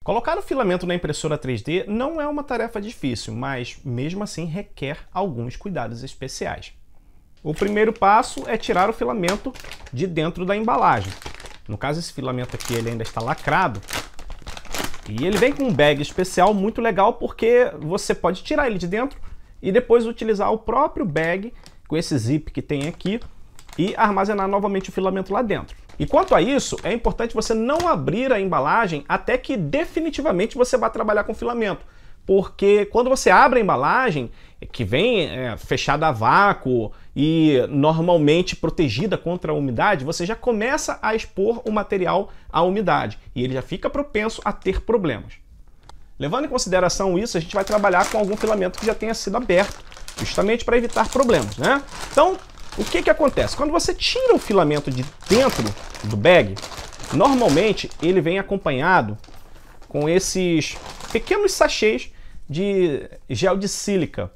Colocar o filamento na impressora 3D não é uma tarefa difícil, mas mesmo assim requer alguns cuidados especiais. O primeiro passo é tirar o filamento de dentro da embalagem. No caso, esse filamento aqui ele ainda está lacrado. E ele vem com um bag especial muito legal porque você pode tirar ele de dentro e depois utilizar o próprio bag com esse zip que tem aqui e armazenar novamente o filamento lá dentro. E quanto a isso, é importante você não abrir a embalagem até que definitivamente você vá trabalhar com filamento. Porque quando você abre a embalagem, que vem fechada a vácuo e normalmente protegida contra a umidade, você já começa a expor o material à umidade e ele já fica propenso a ter problemas. Levando em consideração isso, a gente vai trabalhar com algum filamento que já tenha sido aberto, justamente para evitar problemas, né? Então, o que acontece? Quando você tira o filamento de dentro do bag, normalmente ele vem acompanhado com esses pequenos sachês de gel de sílica.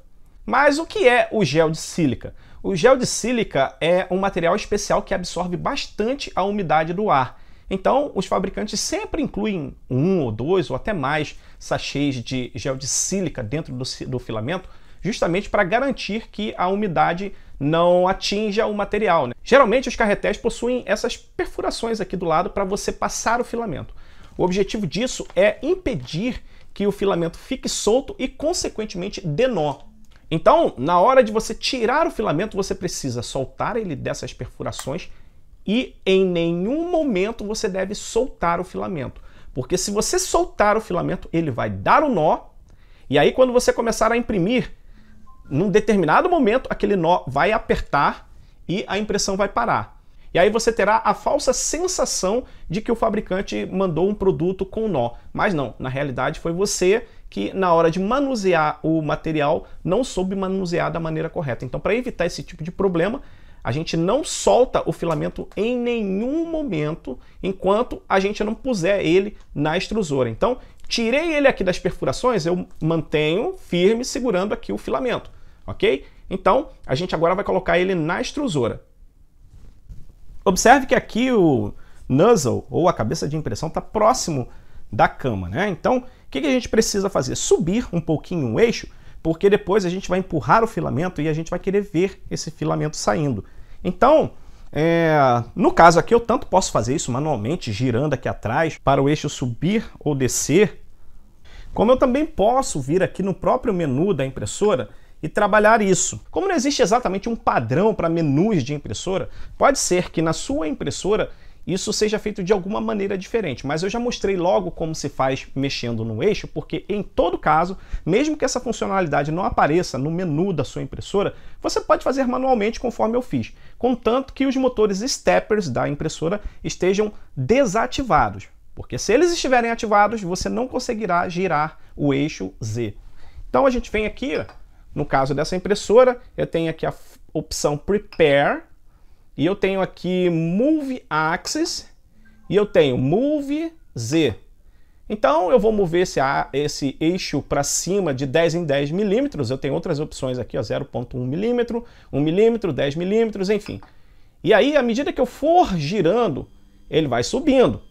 Mas o que é o gel de sílica? O gel de sílica é um material especial que absorve bastante a umidade do ar. Então, os fabricantes sempre incluem 1 ou 2 ou até mais sachês de gel de sílica dentro do filamento, justamente para garantir que a umidade não atinja o material, né? Geralmente os carretéis possuem essas perfurações aqui do lado para você passar o filamento. O objetivo disso é impedir que o filamento fique solto e, consequentemente, dê nó. Então, na hora de você tirar o filamento, você precisa soltar ele dessas perfurações e em nenhum momento você deve soltar o filamento. Porque se você soltar o filamento, ele vai dar o nó e aí quando você começar a imprimir, num determinado momento, aquele nó vai apertar e a impressão vai parar. E aí você terá a falsa sensação de que o fabricante mandou um produto com nó. Mas não, na realidade foi você que, na hora de manusear o material, não soube manusear da maneira correta. Então, para evitar esse tipo de problema, a gente não solta o filamento em nenhum momento enquanto a gente não puser ele na extrusora. Então, tirei ele aqui das perfurações, eu mantenho firme segurando aqui o filamento, ok? Então, a gente agora vai colocar ele na extrusora. Observe que aqui o nozzle, ou a cabeça de impressão, está próximo da cama, né? Então, o que a gente precisa fazer? Subir um pouquinho o eixo, porque depois a gente vai empurrar o filamento e a gente vai querer ver esse filamento saindo. Então, no caso aqui, eu tanto posso fazer isso manualmente, girando aqui atrás, para o eixo subir ou descer, como eu também posso vir aqui no próprio menu da impressora e trabalhar isso. Como não existe exatamente um padrão para menus de impressora, pode ser que na sua impressora isso seja feito de alguma maneira diferente, mas eu já mostrei logo como se faz mexendo no eixo, porque em todo caso, mesmo que essa funcionalidade não apareça no menu da sua impressora, você pode fazer manualmente conforme eu fiz, contanto que os motores steppers da impressora estejam desativados, porque se eles estiverem ativados, você não conseguirá girar o eixo Z. Então a gente vem aqui, no caso dessa impressora, eu tenho aqui a opção Prepare, e eu tenho aqui Move Axis, e eu tenho Move Z. Então eu vou mover esse eixo para cima de 10 em 10 milímetros, eu tenho outras opções aqui, 0,1 milímetro, 1 milímetro, 10 milímetros, enfim. E aí, à medida que eu for girando, ele vai subindo.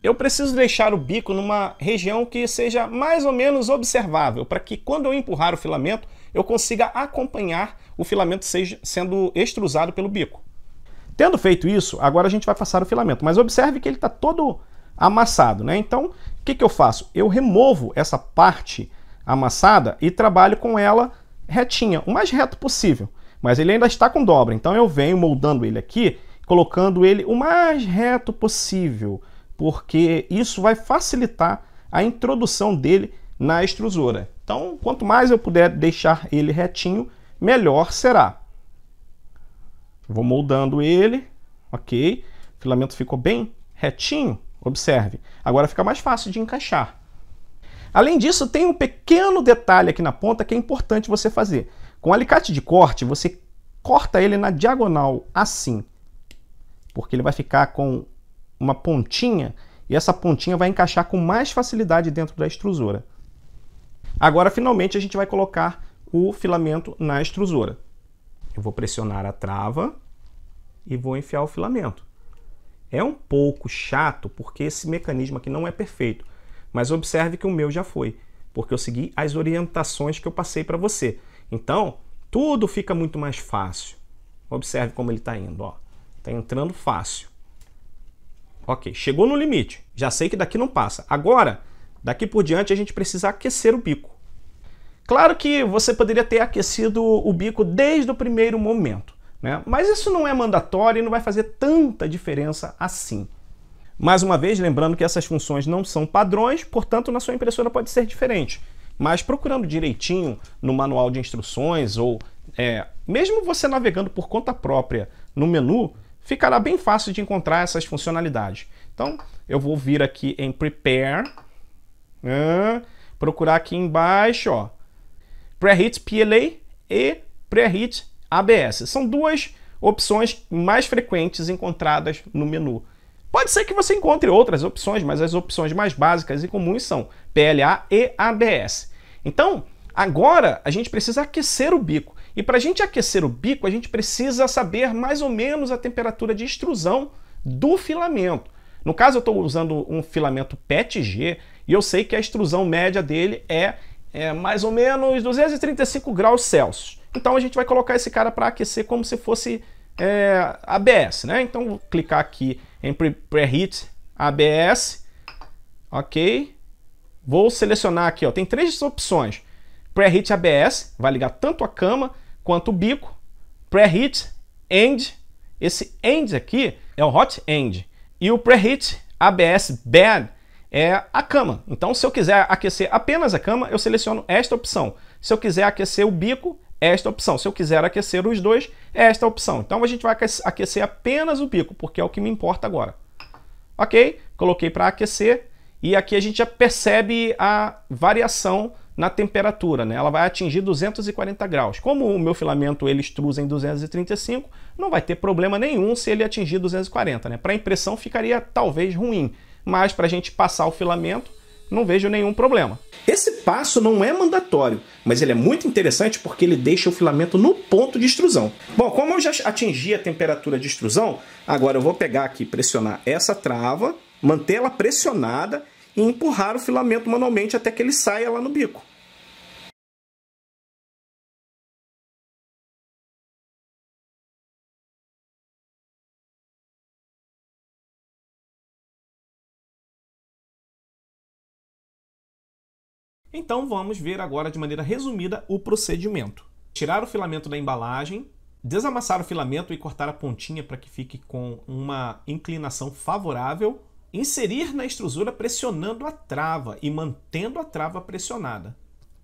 Eu preciso deixar o bico numa região que seja mais ou menos observável, para que quando eu empurrar o filamento, eu consiga acompanhar o filamento sendo extrusado pelo bico. Tendo feito isso, agora a gente vai passar o filamento, mas observe que ele está todo amassado, né? Então, o que eu faço? Eu removo essa parte amassada e trabalho com ela retinha, o mais reto possível, mas ele ainda está com dobra, então eu venho moldando ele aqui, colocando ele o mais reto possível, porque isso vai facilitar a introdução dele na extrusora. Então, quanto mais eu puder deixar ele retinho, melhor será. Vou moldando ele, ok? O filamento ficou bem retinho, observe. Agora fica mais fácil de encaixar. Além disso, tem um pequeno detalhe aqui na ponta que é importante você fazer. Com o alicate de corte, você corta ele na diagonal assim, porque ele vai ficar com uma pontinha, e essa pontinha vai encaixar com mais facilidade dentro da extrusora. Agora, finalmente, a gente vai colocar o filamento na extrusora. Eu vou pressionar a trava e vou enfiar o filamento. É um pouco chato porque esse mecanismo aqui não é perfeito, mas observe que o meu já foi, porque eu segui as orientações que eu passei para você. Então, tudo fica muito mais fácil. Observe como ele está indo, ó. Está entrando fácil. Ok, chegou no limite. Já sei que daqui não passa. Agora, daqui por diante, a gente precisa aquecer o bico. Claro que você poderia ter aquecido o bico desde o primeiro momento, né? Mas isso não é mandatório e não vai fazer tanta diferença assim. Mais uma vez, lembrando que essas funções não são padrões, portanto, na sua impressora pode ser diferente. Mas procurando direitinho no manual de instruções ou mesmo você navegando por conta própria no menu, ficará bem fácil de encontrar essas funcionalidades. Então, eu vou vir aqui em Prepare, procurar aqui embaixo, ó, Preheat PLA e Preheat ABS. São duas opções mais frequentes encontradas no menu. Pode ser que você encontre outras opções, mas as opções mais básicas e comuns são PLA e ABS. Então, agora a gente precisa aquecer o bico. E para a gente aquecer o bico, a gente precisa saber mais ou menos a temperatura de extrusão do filamento. No caso, eu estou usando um filamento PETG e eu sei que a extrusão média dele é mais ou menos 235 graus Celsius. Então a gente vai colocar esse cara para aquecer como se fosse ABS, né? Então vou clicar aqui em Preheat ABS, ok? Vou selecionar aqui, ó, tem três opções. Preheat ABS, vai ligar tanto a cama quanto o bico. Preheat End, esse End aqui é o Hot End. E o Preheat ABS Bed é a cama. Então, se eu quiser aquecer apenas a cama, eu seleciono esta opção. Se eu quiser aquecer o bico, esta opção. Se eu quiser aquecer os dois, é esta opção. Então, a gente vai aquecer apenas o bico, porque é o que me importa agora. Ok? Coloquei para aquecer. E aqui a gente já percebe a variação na temperatura, né? Ela vai atingir 240 graus. Como o meu filamento ele extrusa em 235, não vai ter problema nenhum se ele atingir 240, né? Para impressão ficaria talvez ruim, mas para a gente passar o filamento, não vejo nenhum problema. Esse passo não é mandatório, mas ele é muito interessante porque ele deixa o filamento no ponto de extrusão. Bom, como eu já atingi a temperatura de extrusão, agora eu vou pegar aqui, pressionar essa trava, mantê-la pressionada e empurrar o filamento manualmente até que ele saia lá no bico. Então vamos ver agora de maneira resumida o procedimento. Tirar o filamento da embalagem, desamassar o filamento e cortar a pontinha para que fique com uma inclinação favorável, inserir na extrusora pressionando a trava e mantendo a trava pressionada.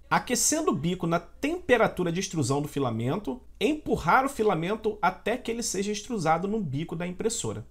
Aquecendo o bico na temperatura de extrusão do filamento, empurrar o filamento até que ele seja extrusado no bico da impressora.